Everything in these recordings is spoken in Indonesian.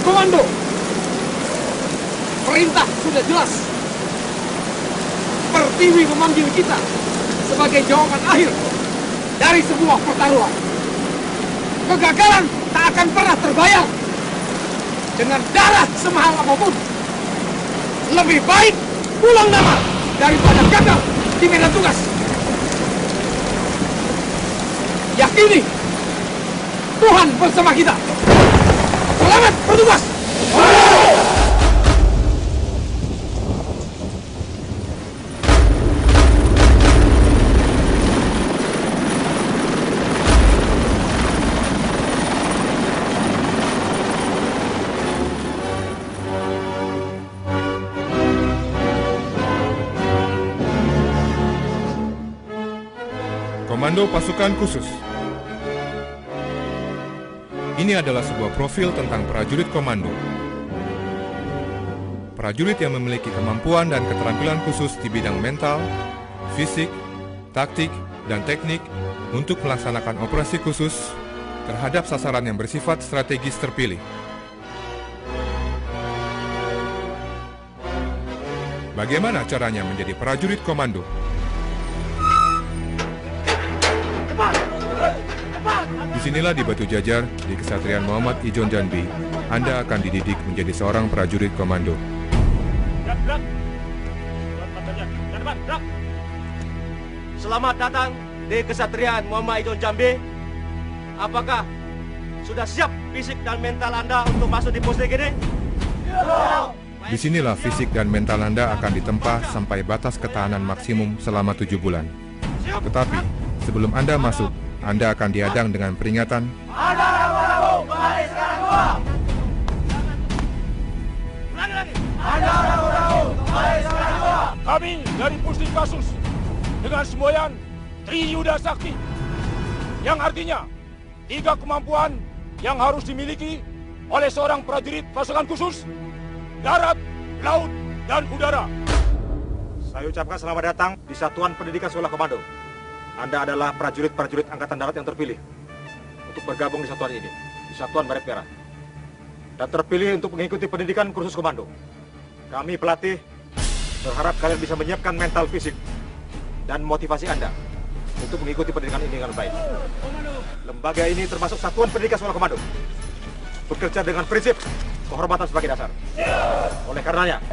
Komando, perintah sudah jelas. Pertiwi memanggil kita sebagai jawaban akhir dari sebuah pertaruhan. Kegagalan tak akan pernah terbayar dengan darah semahal apapun. Lebih baik pulang nama daripada gagal di medan tugas. Yakini Tuhan bersama kita. Selamat bertugas. Komando Pasukan Khusus. Ini adalah sebuah profil tentang prajurit komando. Prajurit yang memiliki kemampuan dan keterampilan khusus di bidang mental, fisik, taktik, dan teknik untuk melaksanakan operasi khusus terhadap sasaran yang bersifat strategis terpilih. Bagaimana caranya menjadi prajurit komando? Disinilah di Batu Jajar, di Kesatrian Muhammad Ijon Janbi, Anda akan dididik menjadi seorang prajurit komando. Selamat datang di Kesatrian Muhammad Ijon Jambi. Apakah sudah siap fisik dan mental Anda untuk masuk di pos TGD? Disinilah fisik dan mental Anda akan ditempa sampai batas ketahanan maksimum selama 7 bulan. Tetapi, sebelum Anda masuk, Anda akan dihadang dengan peringatan Ada ragu-ragu, kembali sekarang gua. Ulangi lagi. Ada ragu-ragu, kembali sekarang gua. Kami dari Pusdik Kasus dengan semboyan Triyuda Sakti, yang artinya 3 kemampuan yang harus dimiliki oleh seorang prajurit pasukan khusus darat, laut, dan udara. Saya ucapkan selamat datang di Satuan Pendidikan Sekolah Komando. Anda adalah prajurit-prajurit Angkatan Darat yang terpilih untuk bergabung di satuan ini, di Satuan Baret Merah. Dan terpilih untuk mengikuti pendidikan kursus komando. Kami pelatih berharap kalian bisa menyiapkan mental fisik dan motivasi Anda untuk mengikuti pendidikan ini dengan baik. Lembaga ini termasuk Satuan Pendidikan Sekolah Komando, bekerja dengan prinsip kehormatan sebagai dasar. Oleh karenanya,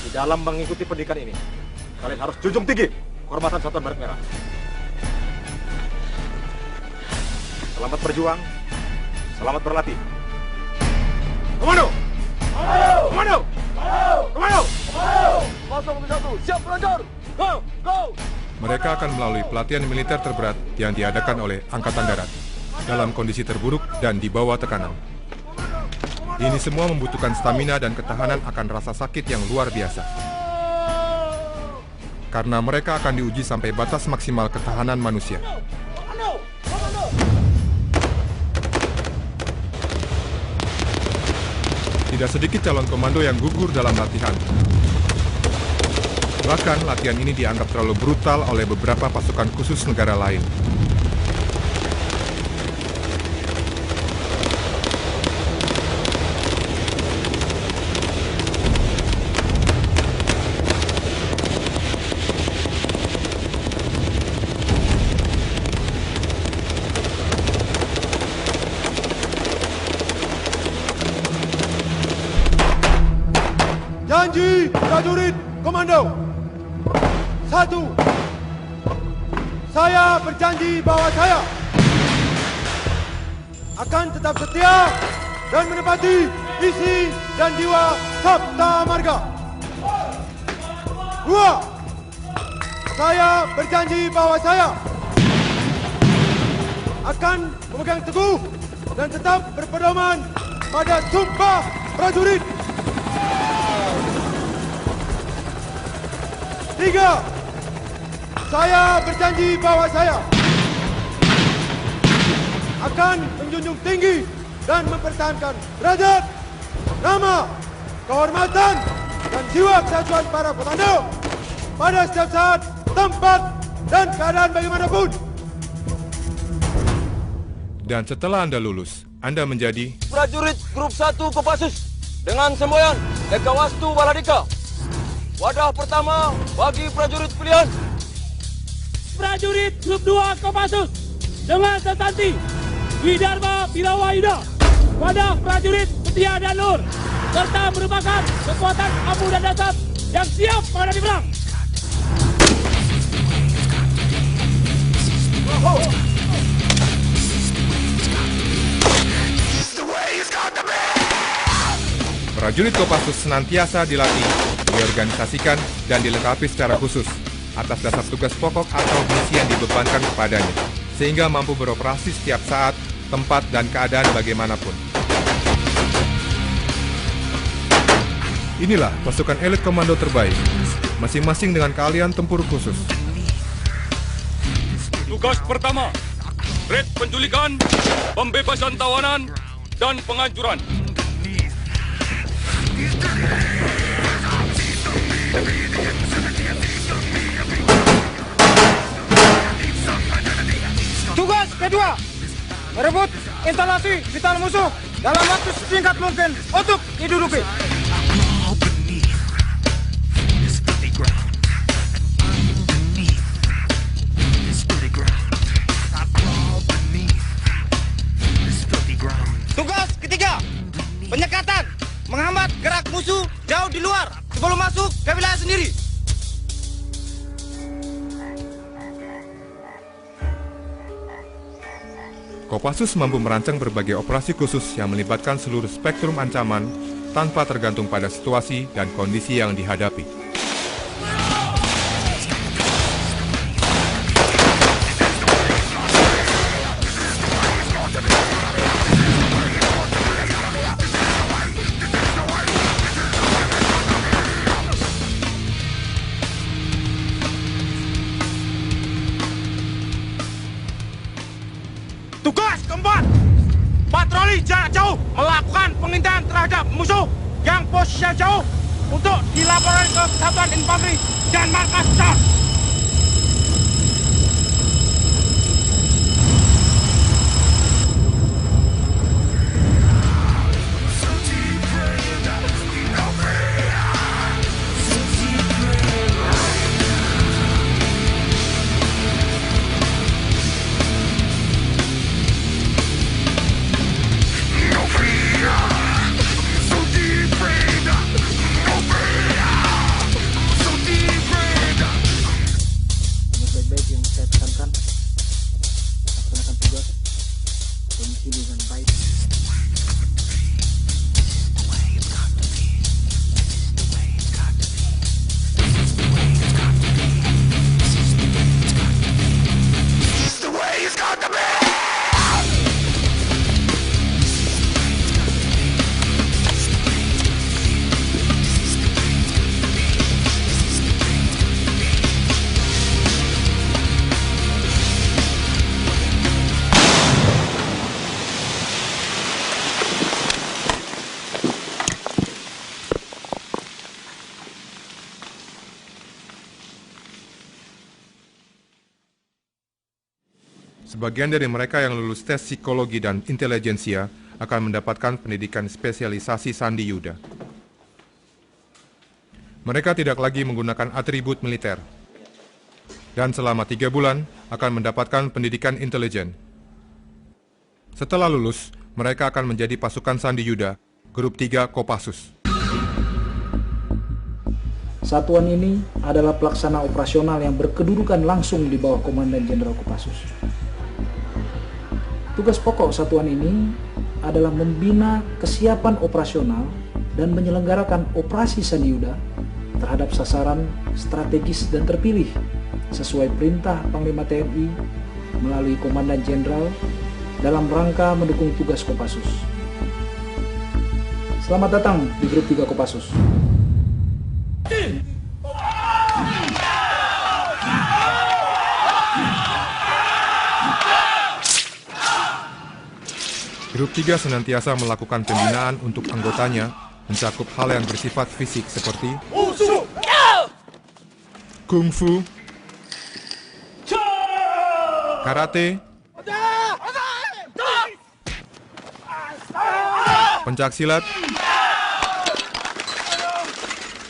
di dalam mengikuti pendidikan ini, kalian harus junjung tinggi kehormatan Satuan Baret Merah. Selamat berjuang, selamat berlatih. Komando! Komando! Komando! Komando! 01, siap belajar! Go! Go! mereka akan melalui pelatihan militer terberat yang diadakan oleh Angkatan Darat dalam kondisi terburuk dan di bawah tekanan. Ini semua membutuhkan stamina dan ketahanan akan rasa sakit yang luar biasa. Karena mereka akan diuji sampai batas maksimal ketahanan manusia. Tidak sedikit calon komando yang gugur dalam latihan. Bahkan latihan ini dianggap terlalu brutal oleh beberapa pasukan khusus negara lain. Janji prajurit komando. 1. Saya berjanji bahwa saya akan tetap setia dan menepati visi dan jiwa Sabta Marga. 2. Saya berjanji bahwa saya akan memegang teguh dan tetap berpedoman pada Sumpah Prajurit. 3. Saya berjanji bahwa saya akan menjunjung tinggi dan mempertahankan derajat, nama, kehormatan, dan jiwa kesatuan para komando pada setiap saat, tempat, dan keadaan bagaimanapun. Dan setelah Anda lulus, Anda menjadi prajurit grup 1 Kopassus dengan semboyan Ekawastu Baladika. Wadah pertama bagi prajurit pilihan. Prajurit grup 2 Kopassus dengan setanti Widharma Pirawayuda. Wadah prajurit setia dan lur serta merupakan kekuatan ampu dan dasar yang siap menghadapi perang. prajurit Kopassus senantiasa dilatih, diorganisasikan, dan dilengkapi secara khusus atas dasar tugas pokok atau misi yang dibebankan kepadanya, sehingga mampu beroperasi setiap saat, tempat, dan keadaan bagaimanapun. Inilah pasukan elit komando terbaik, masing-masing dengan keahlian tempur khusus. Tugas pertama, red penculikan, pembebasan tawanan, dan penghancuran. Tugas kedua, merebut instalasi vital musuh dalam waktu singkat mungkin untuk diduduki. Tugas ketiga, penyekatan, menghambat gerak musuh jauh di luar sebelum masuk ke wilayah sendiri. Kopassus mampu merancang berbagai operasi khusus yang melibatkan seluruh spektrum ancaman tanpa tergantung pada situasi dan kondisi yang dihadapi. Tugas keempat, patroli jarak jauh melakukan pengintaian terhadap musuh yang posisinya jauh untuk dilaporkan ke Satuan Infanteri dan Markas Besar. Baik-baik yang saya tekankan, laksanakan tugas kondisi dengan baik. Sebagian dari mereka yang lulus tes psikologi dan intelijensia akan mendapatkan pendidikan spesialisasi Sandi Yuda. Mereka tidak lagi menggunakan atribut militer, dan selama 3 bulan akan mendapatkan pendidikan intelijen. Setelah lulus, mereka akan menjadi pasukan Sandi Yuda, grup 3 Kopassus. Satuan ini adalah pelaksana operasional yang berkedudukan langsung di bawah Komandan Jenderal Kopassus. Tugas pokok satuan ini adalah membina kesiapan operasional dan menyelenggarakan operasi Sandi Yuda terhadap sasaran strategis dan terpilih sesuai perintah Panglima TNI melalui Komandan Jenderal dalam rangka mendukung tugas Kopassus. Selamat datang di grup 3 Kopassus. Grup 3 senantiasa melakukan pembinaan untuk anggotanya, mencakup hal yang bersifat fisik seperti kungfu, karate, pencaksilat,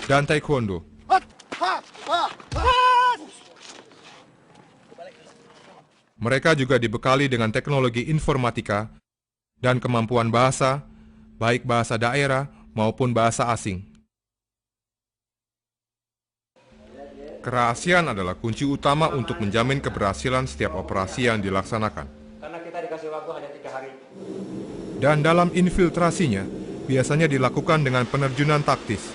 dan taekwondo. Mereka juga dibekali dengan teknologi informatika dan kemampuan bahasa, baik bahasa daerah maupun bahasa asing. Kerahasiaan adalah kunci utama untuk menjamin keberhasilan setiap operasi yang dilaksanakan. Karena kita dikasih waktu hanya 3 hari. Dan dalam infiltrasinya, biasanya dilakukan dengan penerjunan taktis.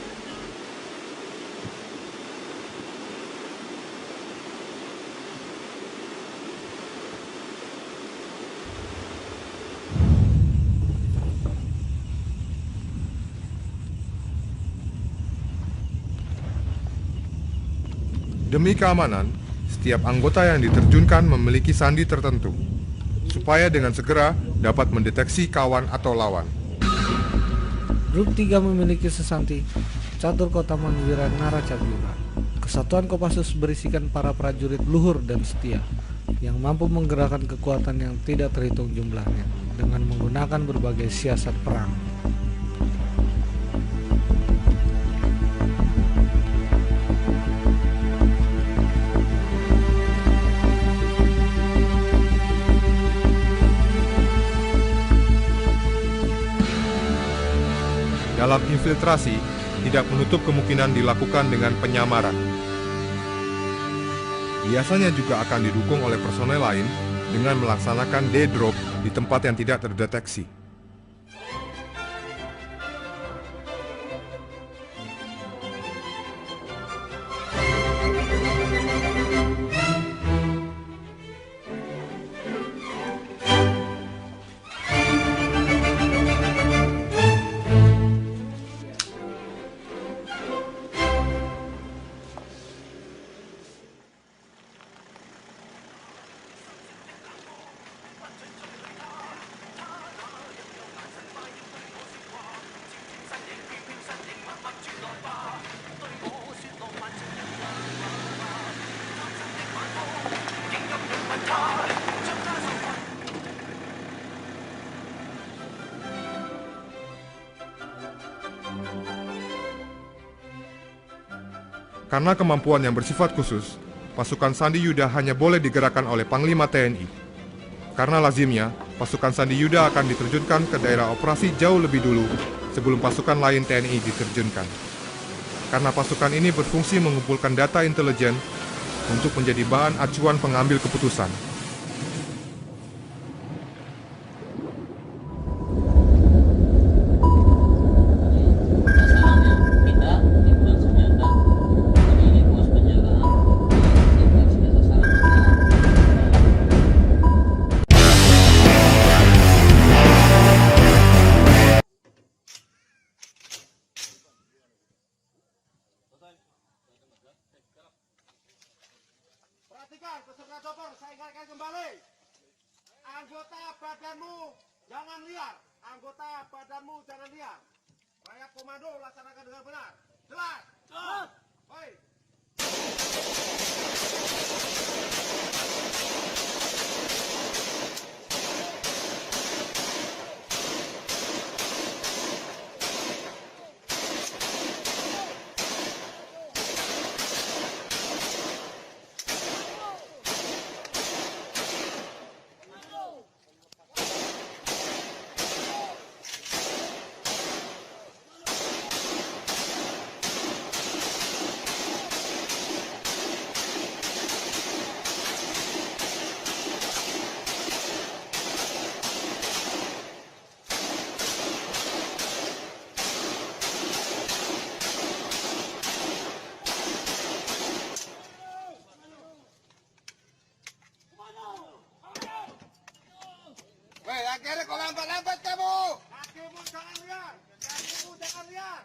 Demi keamanan, setiap anggota yang diterjunkan memiliki sandi tertentu, supaya dengan segera dapat mendeteksi kawan atau lawan. Grup 3 memiliki sesanti, Catur Kotaman Wira Naracabura. Kesatuan Kopassus berisikan para prajurit luhur dan setia, yang mampu menggerakkan kekuatan yang tidak terhitung jumlahnya, dengan menggunakan berbagai siasat perang. Dalam infiltrasi, tidak menutup kemungkinan dilakukan dengan penyamaran. Biasanya juga akan didukung oleh personel lain dengan melaksanakan D-drop di tempat yang tidak terdeteksi. Karena kemampuan yang bersifat khusus, pasukan Sandi Yuda hanya boleh digerakkan oleh Panglima TNI. Karena lazimnya, pasukan Sandi Yuda akan diterjunkan ke daerah operasi jauh lebih dulu sebelum pasukan lain TNI diterjunkan. Karena pasukan ini berfungsi mengumpulkan data intelijen untuk menjadi bahan acuan pengambil keputusan. Perhatikan peserta chopper, saya ingatkan kembali. Anggota badanmu jangan liar. Anggota badanmu jangan liar. Rakyat komando laksanakan dengan benar. Jelas? Jelas. Baik. Akhirnya kau lambat-lambat kamu. Kakimu jangan liar. Kakimu jangan liar.